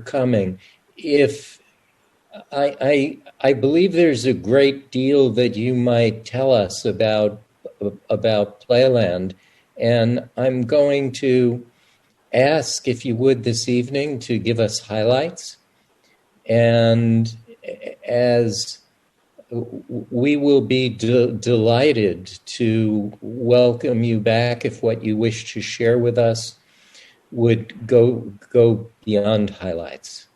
coming. If I believe there's a great deal that you might tell us about Playland, and I'm going to ask if you would this evening to give us highlights. And as we will be delighted to welcome you back if what you wish to share with us would go beyond highlights.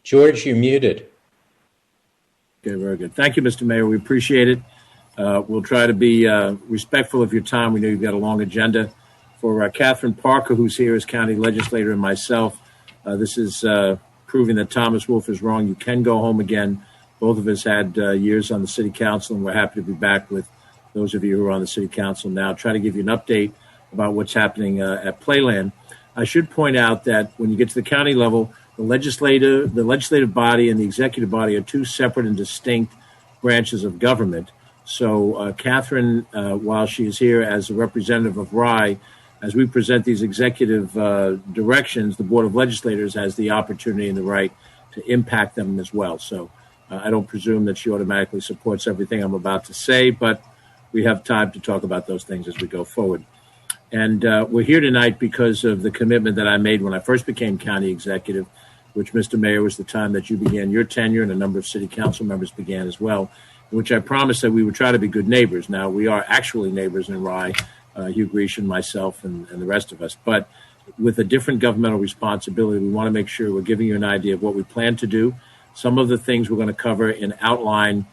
George, you're muted. Okay, very good. Thank you, Mr. Mayor. We appreciate it. We'll try to be respectful of your time. We know you've got a long agenda. For Catherine Parker, who's here as county legislator, and myself, this is proving that Thomas Wolfe is wrong. You can go home again. Both of us had years on the city council, and we're happy to be back with those of you who are on the city council now. Try to give you an update about what's happening at Playland. I should point out that when you get to the county level, the legislative body and the executive body are two separate and distinct branches of government. So Catherine, while she is here as a representative of Rye, as we present these executive directions, the Board of Legislators has the opportunity and the right to impact them as well. So I don't presume that she automatically supports everything I'm about to say, but we have time to talk about those things as we go forward. And we're here tonight because of the commitment that I made when I first became county executive, which, Mr. Mayor, was the time that you began your tenure and a number of city council members began as well, in which I promised that we would try to be good neighbors. Now, we are actually neighbors in Rye, Hugh Grecian, myself, and the rest of us. But with a different governmental responsibility, we want to make sure we're giving you an idea of what we plan to do. Some of the things we're going to cover in outline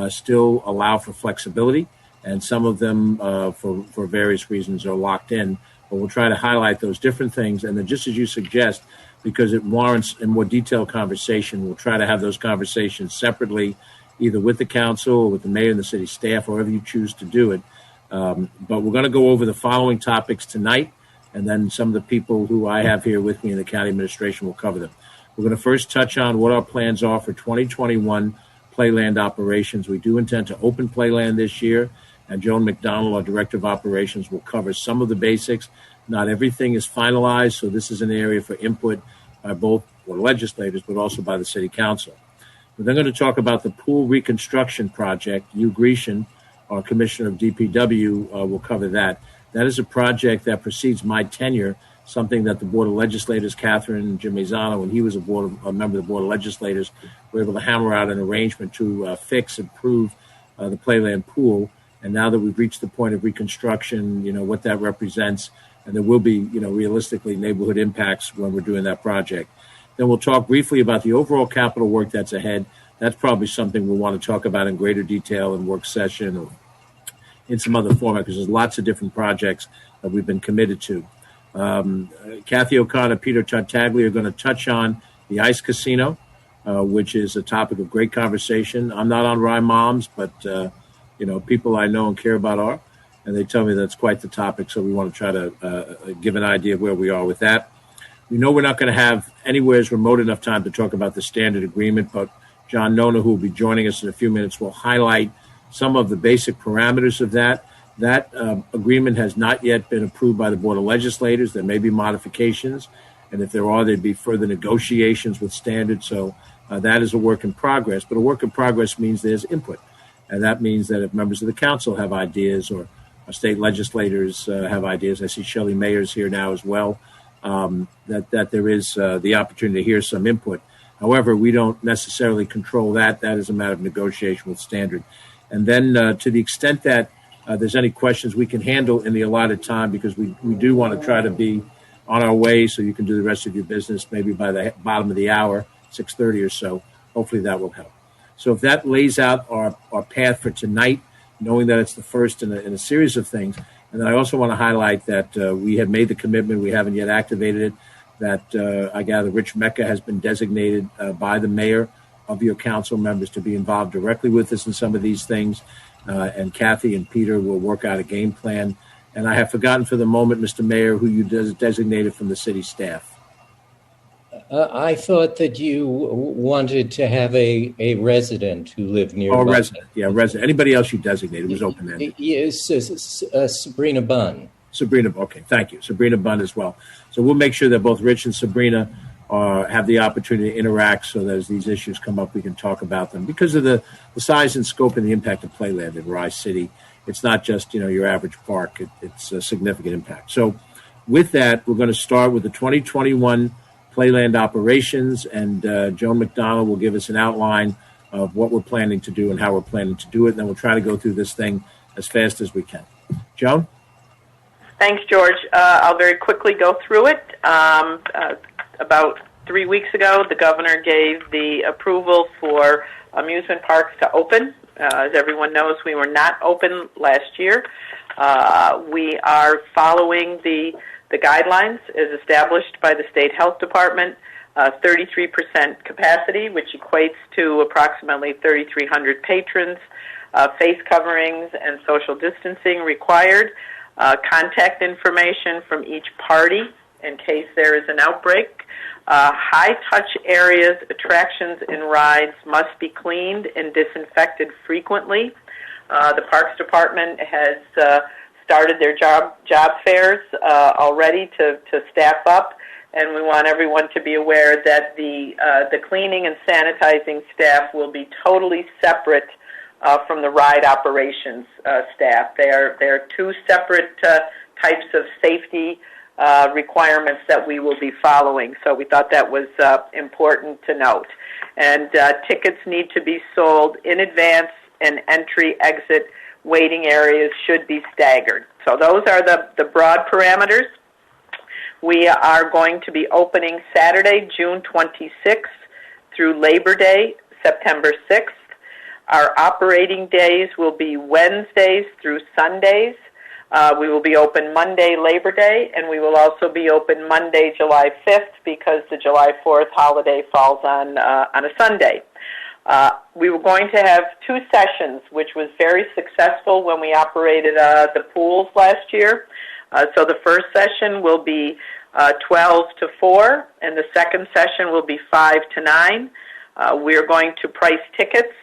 still allow for flexibility, and some of them, for various reasons, are locked in. But we'll try to highlight those different things. And then just as you suggest, because it warrants a more detailed conversation, we'll try to have those conversations separately, either with the council or with the mayor and the city staff, however you choose to do it. But we're going to go over the following topics tonight, and then some of the people who I have here with me in the county administration will cover them. We're going to first touch on what our plans are for 2021 Playland operations. We do intend to open Playland this year, and Joan McDonald, our Director of Operations, will cover some of the basics. Not everything is finalized, so this is an area for input by both Board of Legislators, but also by the City Council. We're then going to talk about the pool reconstruction project. Hugh Grecian, our Commissioner of DPW, will cover that. That is a project that precedes my tenure, something that the Board of Legislators, Catherine and Jim Mazzano, when he was a member of the Board of Legislators, were able to hammer out an arrangement to fix and improve the Playland pool. And now that we've reached the point of reconstruction, what that represents, and there will be, realistically neighborhood impacts when we're doing that project. Then we'll talk briefly about the overall capital work that's ahead. That's probably something we'll want to talk about in greater detail in work session or in some other format, because there's lots of different projects that we've been committed to. Kathy O'Connor, Peter Tartaglia are going to touch on the ice casino, which is a topic of great conversation. I'm not on Rye Moms, but people I know and care about are, and they tell me that's quite the topic, so we want to try to give an idea of where we are with that. We know we're not going to have anywhere remote enough time to talk about the standard agreement, but John Nona, who will be joining us in a few minutes, will highlight some of the basic parameters of that. That agreement has not yet been approved by the Board of Legislators. There may be modifications, and if there are, there'd be further negotiations with standards. So that is a work in progress, but a work in progress means there's input. And that means that if members of the council have ideas or state legislators have ideas, I see Shelley Mayer's here now as well, that there is the opportunity to hear some input. However, we don't necessarily control that. That is a matter of negotiation with standard. And then to the extent that there's any questions we can handle in the allotted time, because we do want to try to be on our way so you can do the rest of your business maybe by the bottom of the hour, 6:30 or so. Hopefully that will help. So if that lays out our path for tonight, knowing that it's the first in a series of things. And then I also want to highlight that we have made the commitment, we haven't yet activated it, that I gather Rich Mecca has been designated by the mayor of your council members to be involved directly with us in some of these things. And Kathy and Peter will work out a game plan. And I have forgotten for the moment, Mr. Mayor, who you designated from the city staff. I thought that you wanted to have a resident who lived nearby. Oh, resident. Yeah, resident. Anybody else you designated was open-ended. Yes, Sabrina Bunn. Sabrina, okay, thank you. Sabrina Bund as well. So we'll make sure that both Rich and Sabrina have the opportunity to interact so that as these issues come up, we can talk about them. Because of the size and scope and the impact of Playland in Rye City, it's not just, your average park. It's a significant impact. So with that, we're going to start with the 2021 Playland operations, and Joan McDonald will give us an outline of what we're planning to do and how we're planning to do it, and then we'll try to go through this thing as fast as we can. Joan? Thanks, George. I'll very quickly go through it. About 3 weeks ago, the governor gave the approval for amusement parks to open. As everyone knows, we were not open last year. We are following the guidelines as established by the State Health Department, 33% capacity, which equates to approximately 3,300 patrons, face coverings and social distancing required, contact information from each party in case there is an outbreak. High-touch areas, attractions, and rides must be cleaned and disinfected frequently. The Parks Department has started their job fairs already to staff up, and we want everyone to be aware that the cleaning and sanitizing staff will be totally separate from the ride operations staff. They are two separate types of safety requirements that we will be following. So we thought that was important to note. And tickets need to be sold in advance, and entry-exit waiting areas should be staggered. So those are the broad parameters. We are going to be opening Saturday, June 26th through Labor Day, September 6th. Our operating days will be Wednesdays through Sundays. We will be open Monday, Labor Day, and we will also be open Monday, July 5th, because the July 4th holiday falls on a Sunday. We were going to have two sessions, which was very successful when we operated the pools last year. So the first session will be 12 to 4, and the second session will be 5 to 9. We're going to price tickets,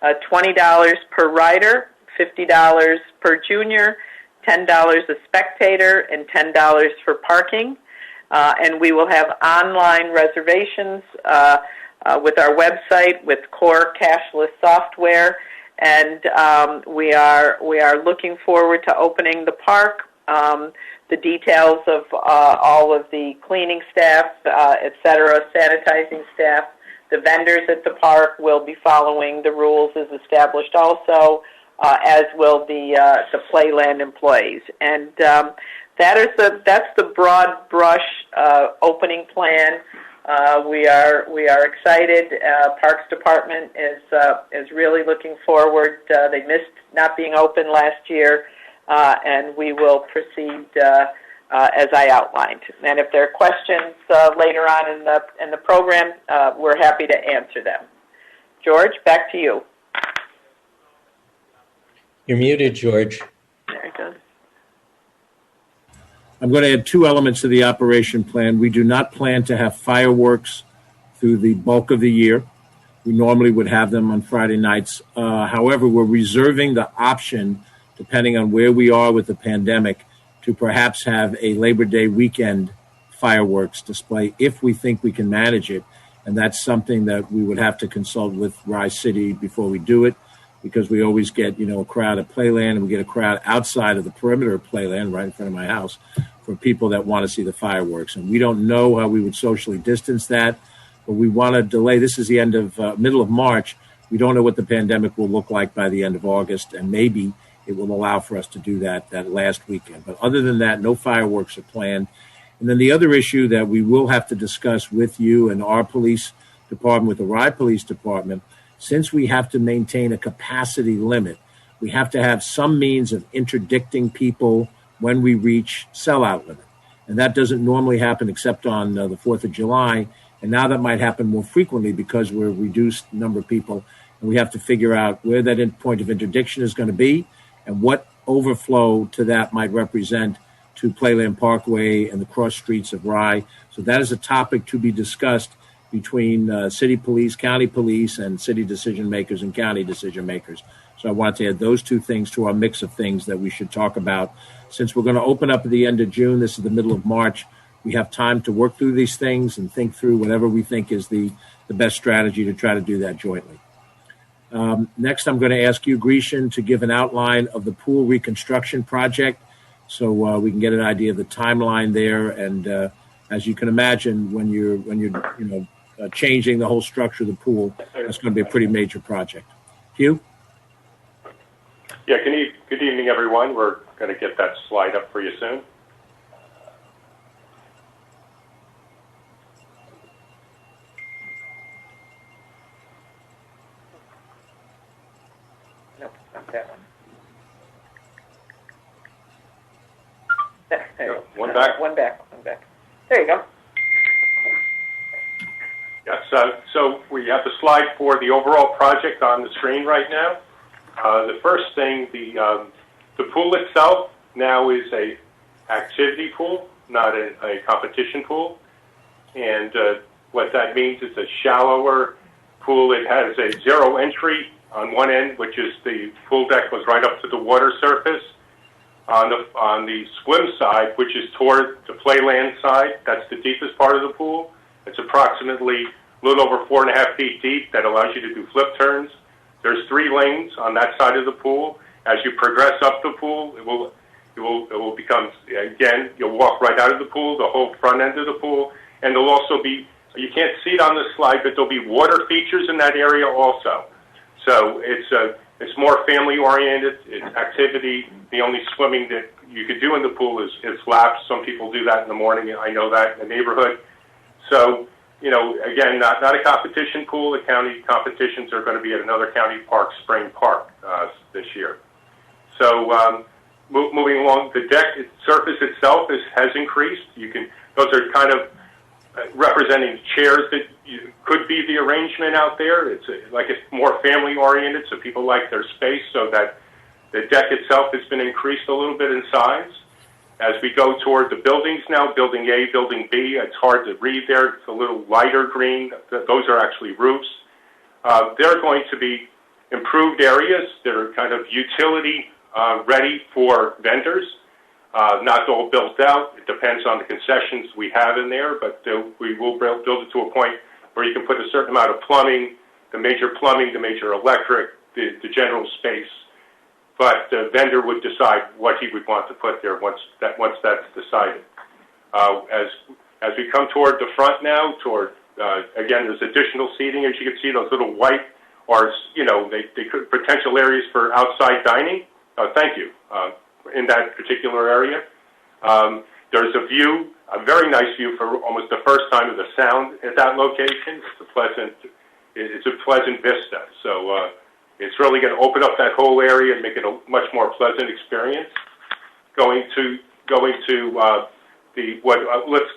$20 per rider, $50 per junior, $10 a spectator, and $10 for parking. And we will have online reservations with our website with core cashless software. And we are looking forward to opening the park. The details of all of the cleaning staff, et cetera, sanitizing staff, the vendors at the park will be following the rules as established also, as will the Playland employees. And that's the broad brush opening plan. We are excited. Parks Department is really looking forward. They missed not being open last year, and we will proceed as I outlined. And if there are questions later on in the program, we're happy to answer them. George, back to you. You're muted, George. Very good. I'm going to add two elements to the operation plan. We do not plan to have fireworks through the bulk of the year. We normally would have them on Friday nights. However, we're reserving the option, depending on where we are with the pandemic, to perhaps have a Labor Day weekend fireworks display if we think we can manage it. And that's something that we would have to consult with Rye City before we do it, because we always get, a crowd at Playland, and we get a crowd outside of the perimeter of Playland, right in front of my house, for people that want to see the fireworks. And we don't know how we would socially distance that, but we want to delay. This is the end of middle of March. We don't know what the pandemic will look like by the end of August, and maybe it will allow for us to do that last weekend. But other than that, no fireworks are planned. And then the other issue that we will have to discuss with you and our police department, with the Rye Police Department, since we have to maintain a capacity limit, we have to have some means of interdicting people when we reach sellout limit. And that doesn't normally happen except on the 4th of July. And now that might happen more frequently because we're a reduced number of people. And we have to figure out where that point of interdiction is going to be and what overflow to that might represent to Playland Parkway and the cross streets of Rye. So that is a topic to be discussed between city police, county police, and city decision makers and county decision makers. So I wanted to add those two things to our mix of things that we should talk about since we're going to open up at the end of June, this is the middle of March, we have time to work through these things and think through whatever we think is the best strategy to try to do that jointly. Next, I'm going to ask you, Grecian, to give an outline of the pool reconstruction project so we can get an idea of the timeline there. And as you can imagine, when you're changing the whole structure of the pool, that's going to be a pretty major project. Hugh? Yeah, good evening, everyone. We're going to get that slide up for you soon. Nope, not that one. There. One back. One back. There you go. Yeah, so we have the slide for the overall project on the screen right now. The first thing, the pool itself now is a activity pool, not a competition pool. And what that means is a shallower pool. It has a zero entry on one end, which is the pool deck goes right up to the water surface. On the swim side, which is toward the playland side, that's the deepest part of the pool. It's approximately a little over 4.5 feet deep. That allows you to do flip turns. There's 3 lanes on that side of the pool. As you progress up the pool, it will become, again, you'll walk right out of the pool, the whole front end of the pool, and there'll also be, you can't see it on the slide, but there'll be water features in that area also. So it's more family oriented. It's activity. The only swimming that you could do in the pool is laps. Some people do that in the morning. I know that in the neighborhood. So, again, not a competition pool. The county competitions are going to be at another county park, Spring Park, this year. So moving along, the deck surface itself has increased. Those are kind of representing chairs that could be the arrangement out there. It's more family oriented, so people like their space, so that the deck itself has been increased a little bit in size. As we go toward the buildings now, building A, building B, it's hard to read there. It's a little lighter green. Those are actually roofs. They're going to be improved areas that are kind of utility ready for vendors. Not all built out. It depends on the concessions we have in there, but we will build it to a point where you can put a certain amount of plumbing, the major electric, the general space. But the vendor would decide what he would want to put there once that's decided. As we come toward the front now, again, there's additional seating. As you can see, those little white they could potential areas for outside dining. Thank you. In that particular area, there's a very nice view for almost the first time of the sound at that location. It's a pleasant vista. So it's really going to open up that whole area and make it a much more pleasant experience.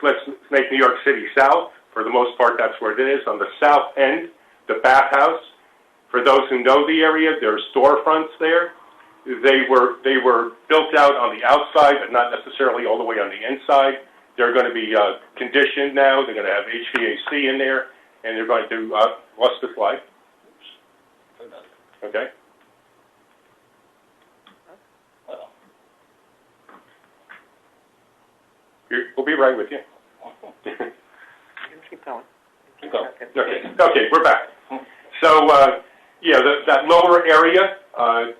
Let's make New York City South. For the most part, that's where it is. On the south end, the bathhouse. For those who know the area, there are storefronts there. They were built out on the outside, but not necessarily all the way on the inside. They're going to be conditioned now. They're going to have HVAC in there, and they're going to what's the slide? Okay. We'll be right with you. Keep going. Okay, we're back. So, that lower area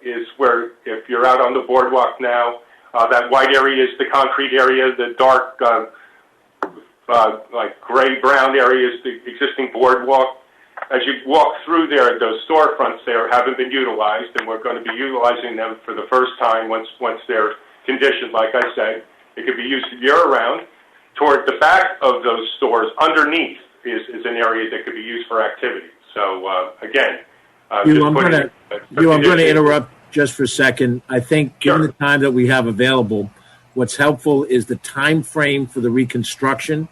is where, if you're out on the boardwalk now, that white area is the concrete area. The dark, like gray-brown area is the existing boardwalk. As you walk through there, those storefronts there haven't been utilized, and we're going to be utilizing them for the first time once they're conditioned. Like I said, it could be used year-round. Toward the back of those stores, underneath, is an area that could be used for activity. So, again, I'm going to interrupt just for a second. I think given the time that we have available, what's helpful is the time frame for the reconstruction.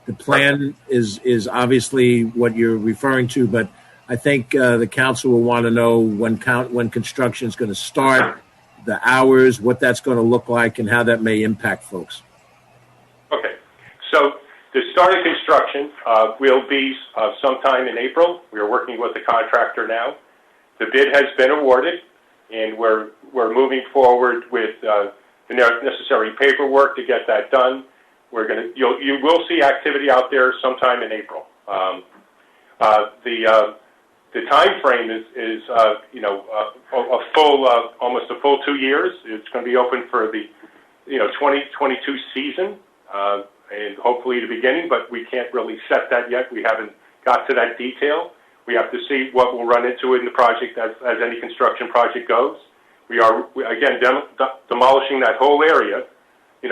The plan is obviously what you're referring to, but I think the council will want to know when construction is going to start, the hours, what that's going to look like, and how that may impact folks. Okay. So the start of construction will be sometime in April. We are working with the contractor now. The bid has been awarded, and we're moving forward with the the necessary paperwork to get that done. You will see activity out there sometime in April. The time frame is almost a full 2 years. It's going to be open for the 2022 season, and hopefully the beginning, but we can't really set that yet. We haven't got to that detail. We have to see what we'll run into in the project as any construction project goes. We are, again, demolishing that whole area.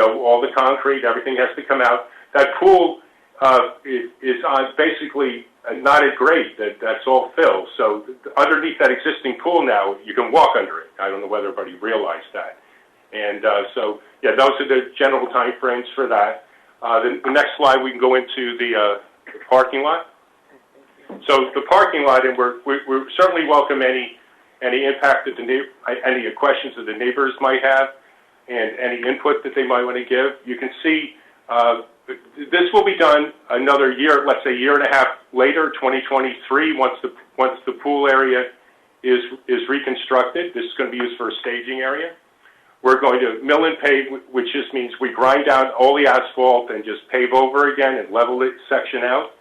All the concrete, everything has to come out. That pool is basically not at grade. That's all fill. So underneath that existing pool now, you can walk under it. I don't know whether everybody realized that. And so, yeah, those are the general time frames for that. The next slide, we can go into the parking lot. So the parking lot, and we certainly welcome any impact that any questions that the neighbors might have, and any input that they might want to give. You can see this will be done another year, let's say a year and a half later, 2023, once the pool area is reconstructed. This is going to be used for a staging area. We're going to mill and pave, which just means we grind down all the asphalt and just pave over again and level it section out.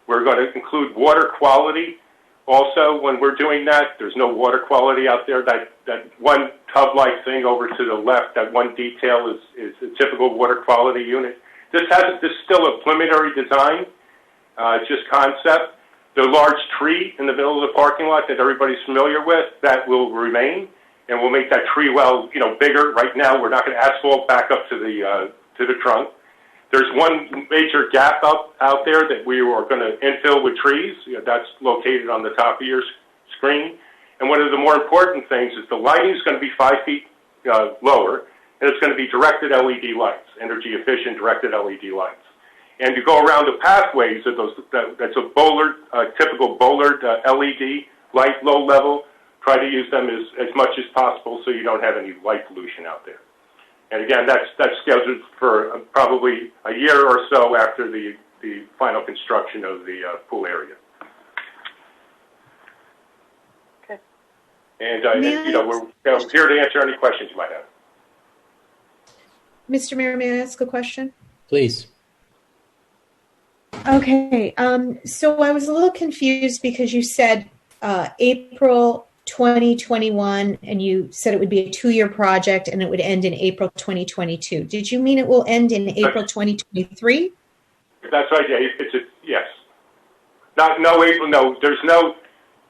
We're going to include water quality. Also, when we're doing that, there's no water quality out there. That one tub-like thing over to the left, that one detail is a typical water quality unit. This is still a preliminary design, just concept. The large tree in the middle of the parking lot that everybody's familiar with, that will remain, and we'll make that tree well, bigger. Right now, we're not going to asphalt back up to the trunk. There's one major gap out there that we are going to infill with trees. That's located on the top of your screen. And one of the more important things is the lighting is going to be 5 feet lower, and it's going to be directed LED lights, energy efficient directed LED lights. And you go around the pathways of those. That's a Bollard, typical Bollard LED light, low level. Try to use them as much as possible so you don't have any light pollution out there. And again, that's scheduled for probably a year or so after the final construction of the pool area. Okay. And we're here to answer any questions you might have. Mr. Mayor, may I ask a question? Please. Okay. So I was a little confused because you said April 2021, and you said it would be a 2-year project and it would end in April 2022. Did you mean it will end in April 2023? That's right. Yeah, yes. No April. No, there's no.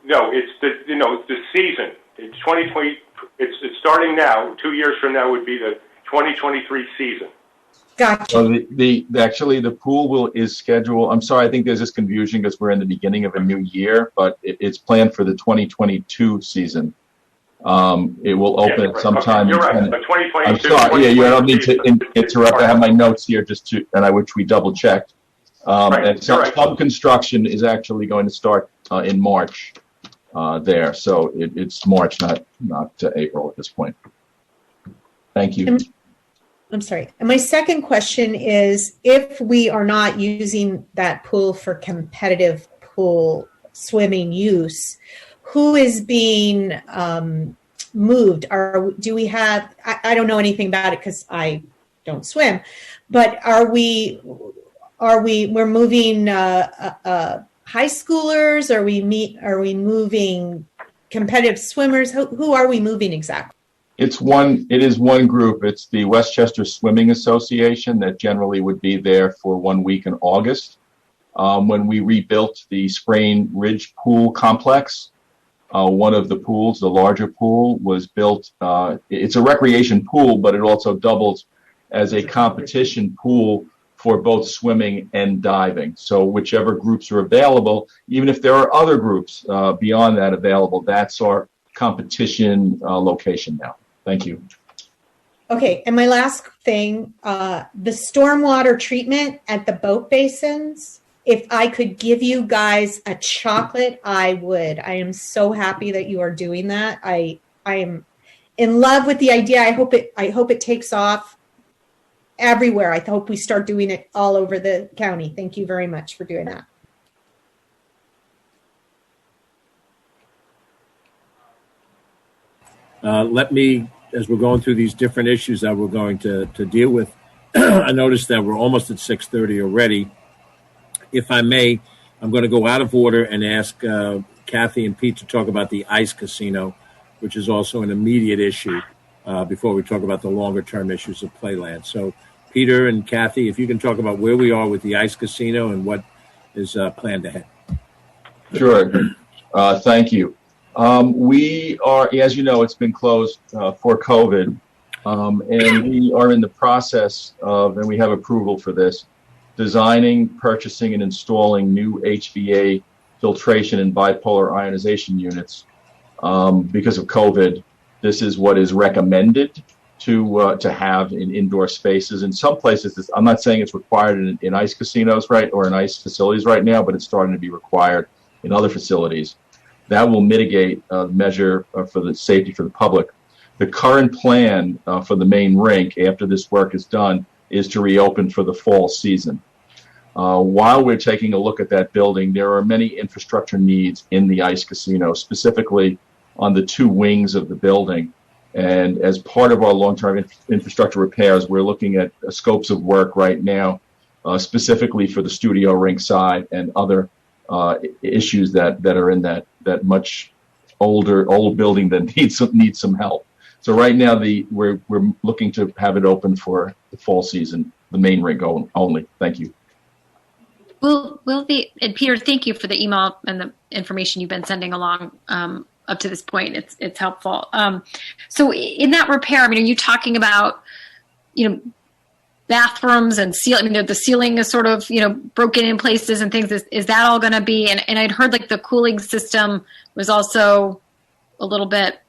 It's the season. It's 2020. It's starting now. 2 years from now would be the 2023 season. Gotcha. So the pool is scheduled. I'm sorry, I think there's this confusion because we're in the beginning of a new year, but it's planned for the 2022 season. It will open at some time. You're right. 2022. I'm sorry. Yeah, you don't need to interrupt. I have my notes here which we double checked. And some construction is actually going to start in March there. So it's March, not April at this point. Thank you. I'm sorry. And my second question is, if we are not using that pool for competitive pool swimming use, who is being moved? Do we have, I don't know anything about it because I don't swim, but we're moving high schoolers? Are we moving competitive swimmers? Who are we moving exactly? It is one group. It's the Westchester Swimming Association that generally would be there for 1 week in August. When we rebuilt the Sprain Ridge Pool Complex, one of the pools, the larger pool, was built. It's a recreation pool, but it also doubles as a competition pool for both swimming and diving. So whichever groups are available, even if there are other groups beyond that available, that's our competition location now. Thank you. Okay, and my last thing, the stormwater treatment at the boat basins, if I could give you guys a chocolate, I would. I am so happy that you are doing that. I am in love with the idea. I hope it takes off everywhere. I hope we start doing it all over the county. Thank you very much for doing that. Let me as we're going through these different issues that we're going to deal with, I noticed that we're almost at 6:30 already. If I may, I'm going to go out of order and ask Kathy and Pete to talk about the ice casino, which is also an immediate issue, before we talk about the longer-term issues of Playland. So, Peter and Kathy, if you can talk about where we are with the ice casino and what is planned ahead. Sure. Thank you. We are, as you know, it's been closed for COVID, and we are in the process of, and we have approval for this, designing, purchasing, and installing new HVA filtration and bipolar ionization units. Because of COVID, this is what is recommended to have in indoor spaces. In some places, I'm not saying it's required in ice casinos, right, or in ice facilities right now, but it's starting to be required in other facilities. That will mitigate measure for the safety for the public. The current plan for the main rink after this work is done is to reopen for the fall season. While we're taking a look at that building, there are many infrastructure needs in the ice casino, specifically on the two wings of the building. And as part of our long-term infrastructure repairs, we're looking at scopes of work right now, specifically for the studio rink side and other issues that are in that much old building that needs some help. So right now we're looking to have it open for the fall season, the main rink only. Thank you. And Peter, thank you for the email and the information you've been sending along up to this point. It's helpful. So in that repair, I mean, are you talking about, bathrooms and ceiling? I mean, the ceiling is sort of, broken in places and things. Is that all going to be? And I'd heard like the cooling system was also a little bit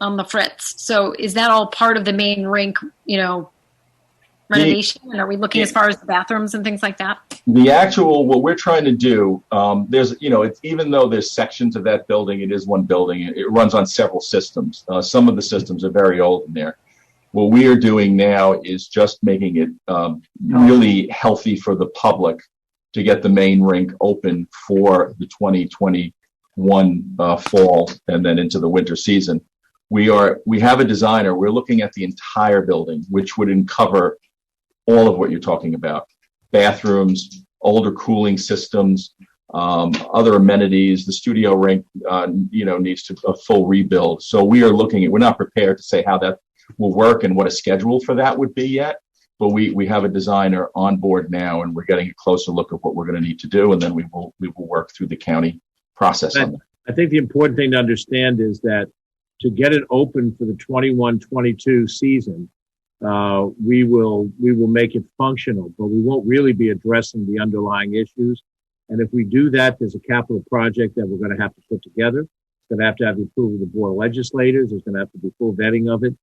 on the fritz. So is that all part of the main rink, renovation? And are we looking as far as the bathrooms and things like that? What we're trying to do, there's, it's, even though there's sections of that building, it is one building. It runs on several systems. Some of the systems are very old in there. What we are doing now is just making it really healthy for the public to get the main rink open for the 2021 fall and then into the winter season. We have a designer. We're looking at the entire building, which would cover all of what you're talking about: bathrooms, older cooling systems, other amenities. The studio rink, needs a full rebuild. So we are looking at. We're not prepared to say how that will work and what a schedule for that would be yet. But we have a designer on board now, and we're getting a closer look at what we're going to need to do, and then we will work through the county process on that. I think the important thing to understand is that to get it open for the 21-22 season, we will make it functional, but we won't really be addressing the underlying issues. And if we do that, there's a capital project that we're going to have to put together. It's going to have the approval of the board of legislators. There's going to have to be full vetting of it.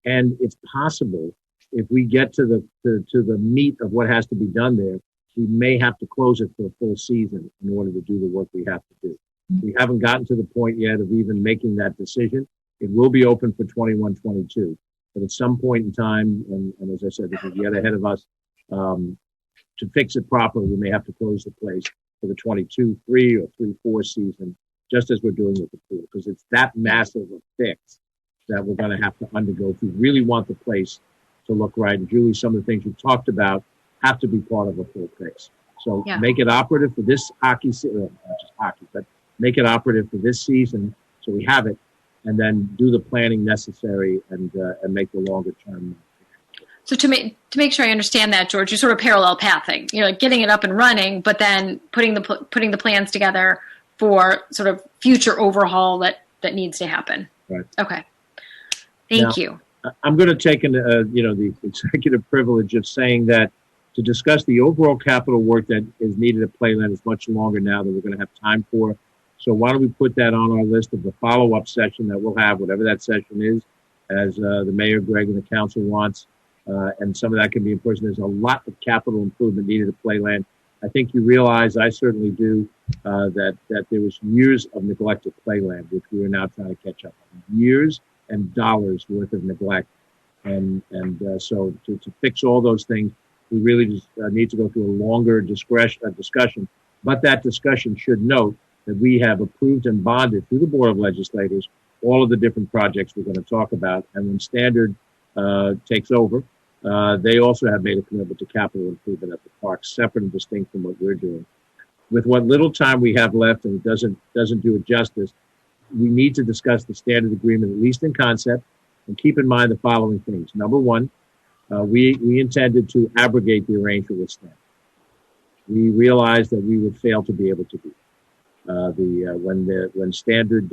And it's possible if we get to the meat of what has to be done there, we may have to close it for a full season in order to do the work we have to do. We haven't gotten to the point yet of even making that decision. It will be open for 21-22. But at some point in time, and as I said, this is yet ahead of us, to fix it properly, we may have to close the place for the 22-3 or 3-4 season, just as we're doing with the pool, because it's that massive a fix that we're going to have to undergo if we really want the place to look right. And Julie, some of the things you talked about have to be part of a full fix. So make it operative for this hockey season, not just hockey, but make it operative for this season so we have it, and then do the planning necessary and make the longer term. So to make sure I understand that, George, you're sort of parallel pathing. You're like getting it up and running, but then putting the plans together for sort of future overhaul that needs to happen. Right. Okay. Thank you. I'm going to take the executive privilege of saying that to discuss the overall capital work that is needed at Playland is much longer now than we're going to have time for. So why don't we put that on our list of the follow-up session that we'll have, whatever that session is, as the mayor, Greg, and the council wants. And some of that can be in person. There's a lot of capital improvement needed at Playland. I think you realize, I certainly do, that there was years of neglect at Playland, which we are now trying to catch up on. Years and dollars worth of neglect. And so to fix all those things, we really just need to go through a longer discussion. But that discussion should note that we have approved and bonded through the Board of Legislators all of the different projects we're going to talk about. And when Standard takes over, they also have made a commitment to capital improvement at the park, separate and distinct from what we're doing. With what little time we have left, and it doesn't do it justice, we need to discuss the Standard agreement, at least in concept, and keep in mind the following things. Number one, we intended to abrogate the arrangement with Standard. We realized that we would fail to be able to do that. When Standard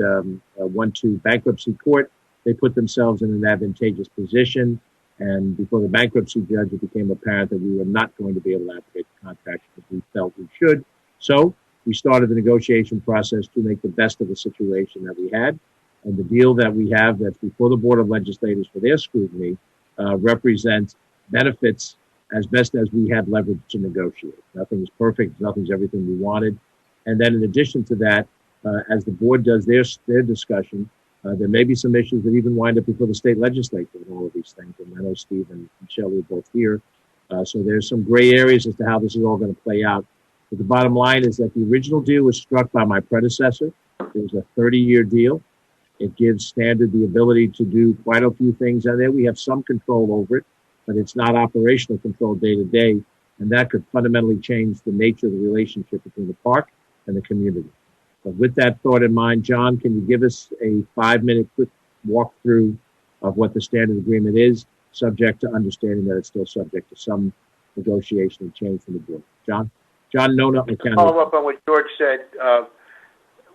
went to bankruptcy court, they put themselves in an advantageous position, and before the bankruptcy judge, it became apparent that we were not going to be able to abrogate the contract as we felt we should. So we started the negotiation process to make the best of the situation that we had, and the deal that we have that's before the Board of Legislators for their scrutiny represents benefits as best as we had leverage to negotiate. Nothing is perfect. Nothing's everything we wanted. And then in addition to that, as the board does their discussion, there may be some issues that even wind up before the state legislature and all of these things. And I know Steve and Shelley are both here. So there's some gray areas as to how this is all going to play out. But the bottom line is that the original deal was struck by my predecessor. It was a 30-year deal. It gives Standard the ability to do quite a few things out there. We have some control over it, but it's not operational control day to day. And that could fundamentally change the nature of the relationship between the park and the community. But with that thought in mind, John, can you give us a 5-minute quick walkthrough of what the Standard agreement is, subject to understanding that it's still subject to some negotiation and change from the board? John? John Nona. Follow up on what George said.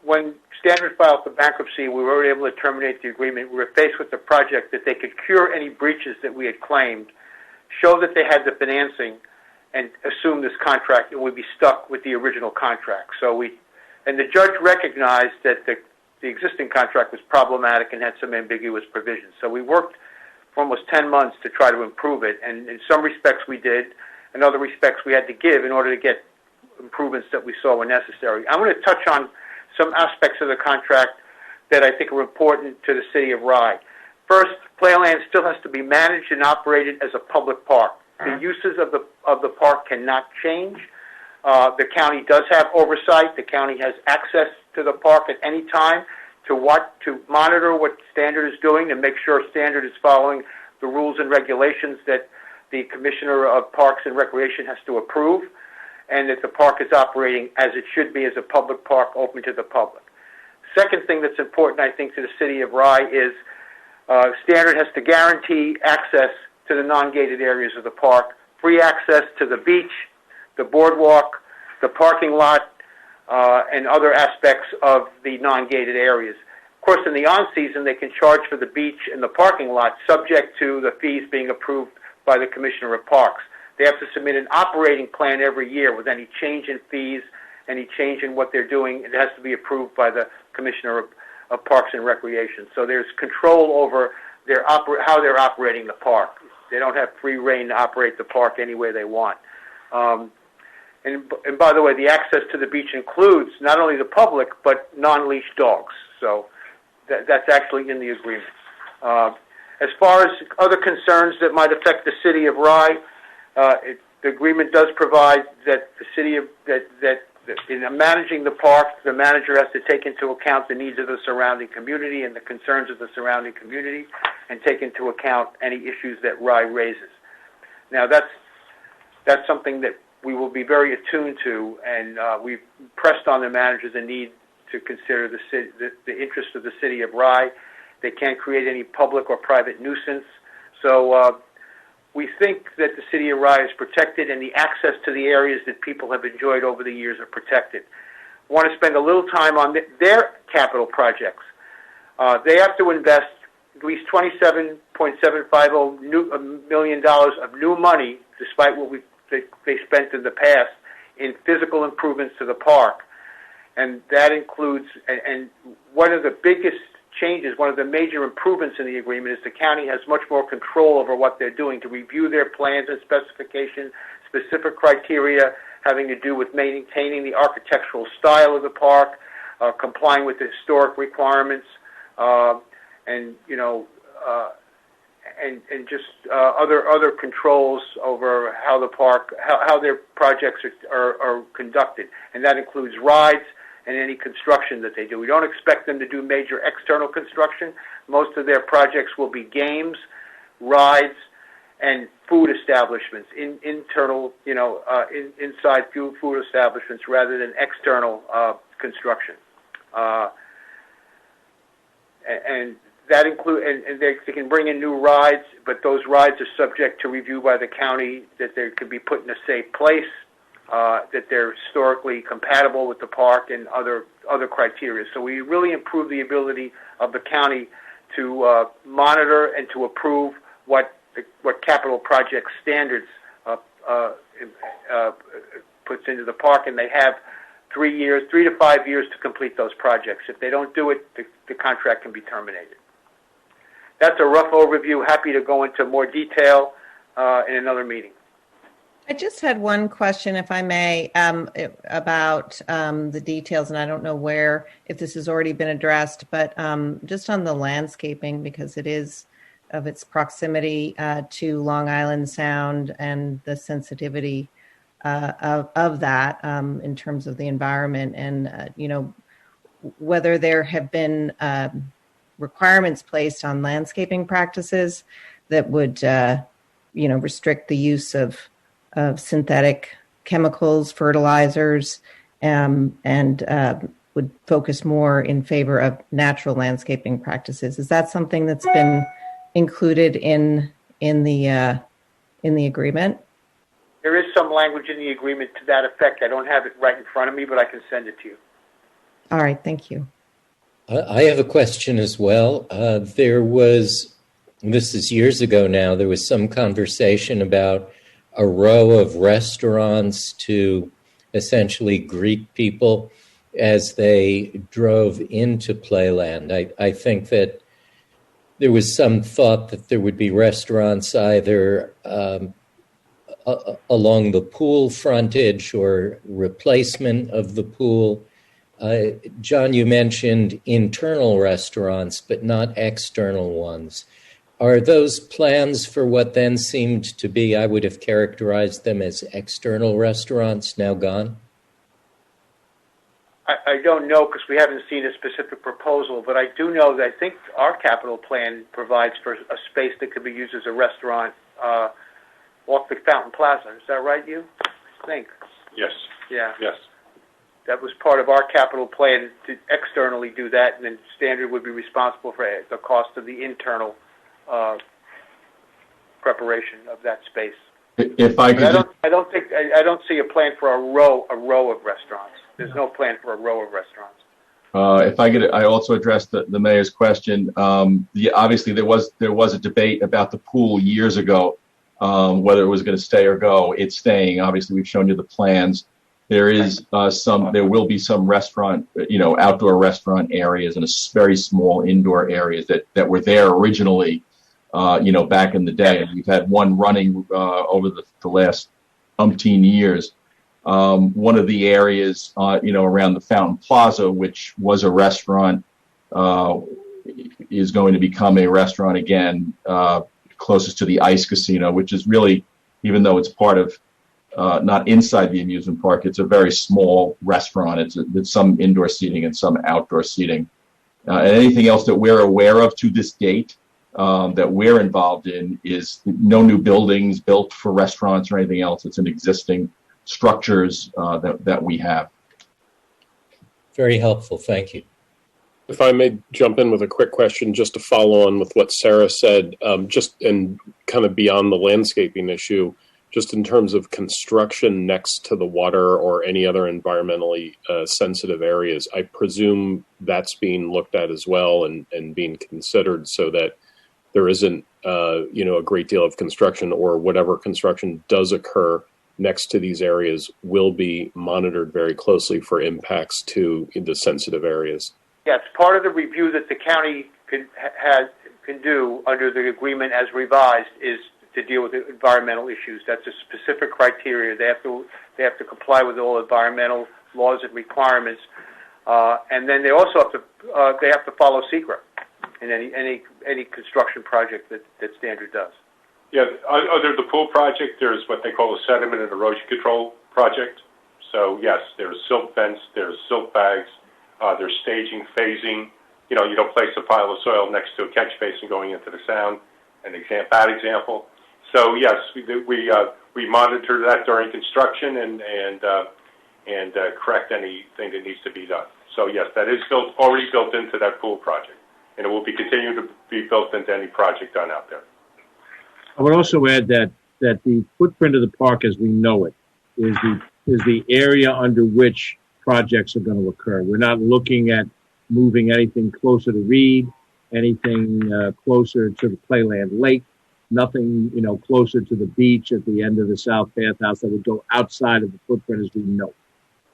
When Standard filed for bankruptcy, we were able to terminate the agreement. We were faced with the project that they could cure any breaches that we had claimed, show that they had the financing, and assume this contract, and we'd be stuck with the original contract. And the judge recognized that the existing contract was problematic and had some ambiguous provisions. So we worked for almost 10 months to try to improve it, and in some respects we did, in other respects we had to give in order to get improvements that we saw were necessary. I'm going to touch on some aspects of the contract that I think are important to the city of Rye. First, Playland still has to be managed and operated as a public park. The uses of the park cannot change. The county does have oversight. The county has access to the park at any time to monitor what Standard is doing and make sure Standard is following the rules and regulations that the Commissioner of Parks and Recreation has to approve, and that the park is operating as it should be, as a public park open to the public. Second thing that's important, I think, to the city of Rye is Standard has to guarantee access to the non-gated areas of the park, free access to the beach, the boardwalk, the parking lot, and other aspects of the non-gated areas. Of course, in the on-season, they can charge for the beach and the parking lot, subject to the fees being approved by the Commissioner of Parks. They have to submit an operating plan every year with any change in fees, any change in what they're doing. It has to be approved by the Commissioner of Parks and Recreation. So there's control over how they're operating the park. They don't have free reign to operate the park any way they want. And by the way, the access to the beach includes not only the public, but non-leashed dogs. So that's actually in the agreement. As far as other concerns that might affect the city of Rye, the agreement does provide that the city that in managing the park, the manager has to take into account the needs of the surrounding community and the concerns of the surrounding community, and take into account any issues that Rye raises. Now, that's something that we will be very attuned to, and we've pressed on the manager the need to consider the interest of the city of Rye. They can't create any public or private nuisance. So we think that the city of Rye is protected, and the access to the areas that people have enjoyed over the years are protected. I want to spend a little time on their capital projects. They have to invest at least $27.750 million of new money, despite what they spent in the past, in physical improvements to the park. And that includes, and one of the biggest changes, one of the major improvements in the agreement is the county has much more control over what they're doing, to review their plans and specifications, specific criteria having to do with maintaining the architectural style of the park, complying with the historic requirements, and just other controls over how the park, how their projects are conducted. And that includes rides, and any construction that they do. We don't expect them to do major external construction. Most of their projects will be games, rides, and food establishments, internal, inside food establishments rather than external construction. And that and they can bring in new rides, but those rides are subject to review by the county, that they could be put in a safe place, that they're historically compatible with the park and other criteria. So we really improve the ability of the county to monitor and to approve what capital project standards puts into the park, and they have 3 to 5 years to complete those projects. If they don't do it, the contract can be terminated. That's a rough overview. Happy to go into more detail in another meeting. I just had one question, if I may, about the details, and I don't know if this has already been addressed, but just on the landscaping, because it is of its proximity to Long Island Sound and the sensitivity of that in terms of the environment, and whether there have been requirements placed on landscaping practices that would restrict the use of synthetic chemicals, fertilizers, and would focus more in favor of natural landscaping practices. Is that something that's been included in the agreement? There is some language in the agreement to that effect. I don't have it right in front of me, but I can send it to you. All right, thank you. I have a question as well. This is years ago now, there was some conversation about a row of restaurants to essentially greet people as they drove into Playland. I think that there was some thought that there would be restaurants either along the pool frontage or replacement of the pool. John, you mentioned internal restaurants, but not external ones. Are those plans for what then seemed to be, I would have characterized them as external restaurants, now gone? I don't know, because we haven't seen a specific proposal, but I do know that I think our capital plan provides for a space that could be used as a restaurant off the Fountain Plaza. Is that right, you? I think. Yes. Yeah. Yes. That was part of our capital plan to externally do that, and then Standard would be responsible for the cost of the internal preparation of that space. If I could, I don't see a plan for a row of restaurants. There's no plan for a row of restaurants. if I could, I also addressed the mayor's question. Obviously, there was a debate about the pool years ago, whether it was going to stay or go. It's staying. Obviously, we've shown you the plans. There will be some restaurant, outdoor restaurant areas and a very small indoor areas that were there originally, back in the day. And we've had one running over the last umpteen years. One of the areas, around the Fountain Plaza, which was a restaurant, is going to become a restaurant again, closest to the ice casino, which is really, even though it's part of, not inside the amusement park, it's a very small restaurant. It's some indoor seating and some outdoor seating. And anything else that we're aware of to this date that we're involved in is no new buildings built for restaurants or anything else. It's an existing structures that we have. Very helpful. Thank you. If I may jump in with a quick question, just to follow on with what Sarah said, just and kind of beyond the landscaping issue, just in terms of construction next to the water or any other environmentally sensitive areas, I presume that's being looked at as well and being considered so that there isn't, a great deal of construction, or whatever construction does occur next to these areas will be monitored very closely for impacts to the sensitive areas. Yeah, it's part of the review that the county can do under the agreement as revised is to deal with the environmental issues. That's a specific criteria. They have to comply with all environmental laws and requirements, and then they also have to follow secret in any construction project that Standard does. Yeah, under the pool project, there's what they call a sediment and erosion control project. So yes, there's silt fence, there's silt bags, there's staging, phasing. You know, you don't place a pile of soil next to a catch basin going into the sound. Bad example. So yes, we monitor that during construction and correct anything that needs to be done. So yes, that is already built into that pool project, and it will be continuing to be built into any project done out there. I would also add that the footprint of the park as we know it is the area under which projects are going to occur. We're not looking at moving anything closer to Reed, anything closer to the Playland Lake, nothing, you know, closer to the beach at the end of the South Bathhouse that would go outside of the footprint as we know it.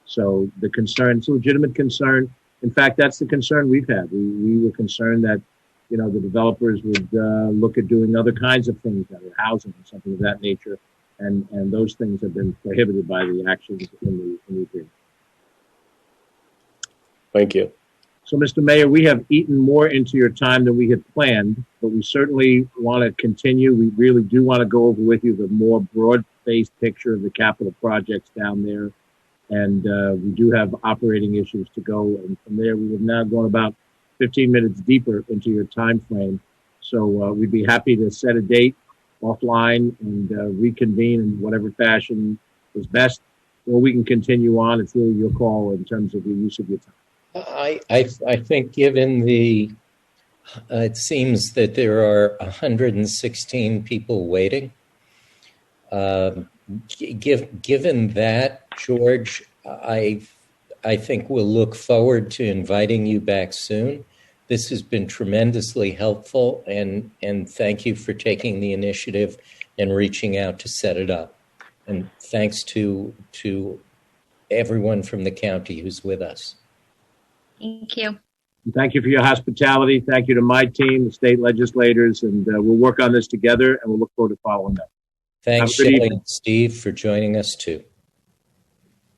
So the concern, it's a legitimate concern. In fact, that's the concern we've had. We were concerned that, you know, the developers would look at doing other kinds of things, that are housing or something of that nature, and those things have been prohibited by the actions in the agreement. Thank you. So, Mr. Mayor, we have eaten more into your time than we had planned, but we certainly want to continue. We really do want to go over with you the more broad-based picture of the capital projects down there. And we do have operating issues to go. And from there, we have now gone about 15 minutes deeper into your time frame. So we'd be happy to set a date offline and reconvene in whatever fashion is best, or we can continue on. It's really your call in terms of the use of your time. I think given it seems that there are 116 people waiting. Given that, George, I think we'll look forward to inviting you back soon. This has been tremendously helpful, and thank you for taking the initiative and reaching out to set it up. And thanks to everyone from the county who's with us. Thank you. Thank you for your hospitality. Thank you to my team, the state legislators, and we'll work on this together, and we'll look forward to following up. Thanks, Shelley and Steve, for joining us too.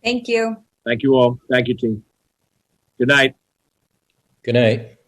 Thank you. Thank you all. Thank you, team. Good night. Good night.